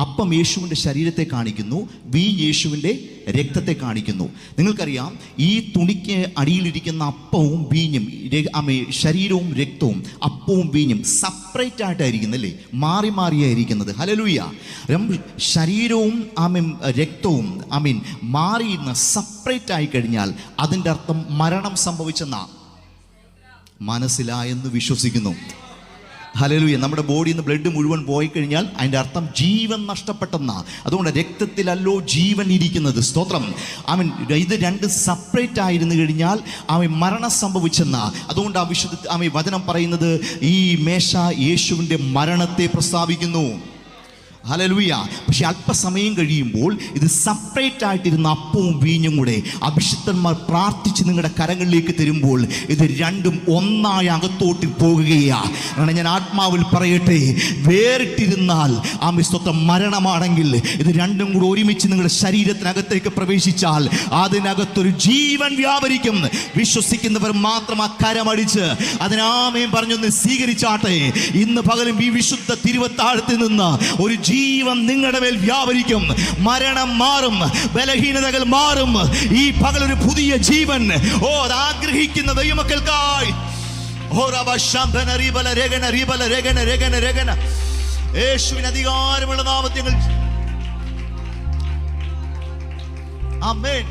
അപ്പം യേശുവിൻ്റെ ശരീരത്തെ കാണിക്കുന്നു, വീഞ്ഞ് യേശുവിൻ്റെ രക്തത്തെ കാണിക്കുന്നു. നിങ്ങൾക്കറിയാം, ഈ തുണിക്ക് അടിയിലിരിക്കുന്ന അപ്പവും വീഞ്ഞും, ശരീരവും രക്തവും അപ്പവും വീഞ്ഞും സെപ്പറേറ്റ് ആയിട്ടായിരിക്കുന്നു അല്ലേ, മാറി മാറിയായിരിക്കുന്നത്. ഹല്ലേലൂയ. ശരീരവും രക്തവും മാറിയിരുന്ന സെപ്പറേറ്റ് ആയി കഴിഞ്ഞാൽ അതിൻ്റെ അർത്ഥം മരണം സംഭവിച്ചെന്ന മനസ്സിലായെന്ന് വിശ്വസിക്കുന്നു. ഹല്ലേലൂയ. നമ്മുടെ ബോഡിയിൽ നിന്ന് ബ്ലഡ് മുഴുവൻ പോയി കഴിഞ്ഞാൽ അതിൻ്റെ അർത്ഥം ജീവൻ നഷ്ടപ്പെട്ടെന്ന. അതുകൊണ്ട് രക്തത്തിലല്ലോ ജീവൻ ഇരിക്കുന്നത്. സ്തോത്രം. ഇത് രണ്ട് സെപ്പറേറ്റ് ആയിരുന്നു കഴിഞ്ഞാൽ മരണം സംഭവിച്ചെന്ന. അതുകൊണ്ട് വചനം പറയുന്നത് ഈ മേശ യേശുവിൻ്റെ മരണത്തെ പ്രസ്താവിക്കുന്നു. ഹല്ലേലൂയ. പക്ഷെ അല്പസമയം കഴിയുമ്പോൾ ഇത് സെപ്പറേറ്റ് ആയിട്ടിരുന്ന അപ്പവും വീഞ്ഞും കൂടെ അഭിഷിക്തന്മാർ പ്രാർത്ഥിച്ച് നിങ്ങളുടെ കരങ്ങളിലേക്ക് തരുമ്പോൾ ഇത് രണ്ടും ഒന്നായി അകത്തോട്ട് പോകുകയാണ്. കാരണം ഞാൻ ആത്മാവിൽ പറയട്ടെ, വേറിട്ടിരുന്നാൽ സ്തോത്രം മരണമാണെങ്കിൽ ഇത് രണ്ടും കൂടെ ഒരുമിച്ച് നിങ്ങളുടെ ശരീരത്തിനകത്തേക്ക് പ്രവേശിച്ചാൽ അതിനകത്തൊരു ജീവൻ വ്യാപരിക്കും. വിശ്വസിക്കുന്നവർ മാത്രം ആ കരമടിച്ച് അതിനാമേൻ പറഞ്ഞൊന്ന് സ്വീകരിച്ചാട്ടെ. ഇന്ന് പകലും ഈ വിശുദ്ധ തിരുവത്താഴത്തിൽ നിന്ന് ഒരു ജീവൻ നിങ്ങളുടെ മേൽ വ്യാപരിക്കും. മരണം മാറും, ബലഹീനതകൾ മാറും. ഈ പകലൊരു പുതിയ ജീവൻ അത് ആഗ്രഹിക്കുന്ന ദൈവമക്കൾക്കായി യേശുവിന് അധികാരമുള്ള നാമത്തിൽ ആമേൻ.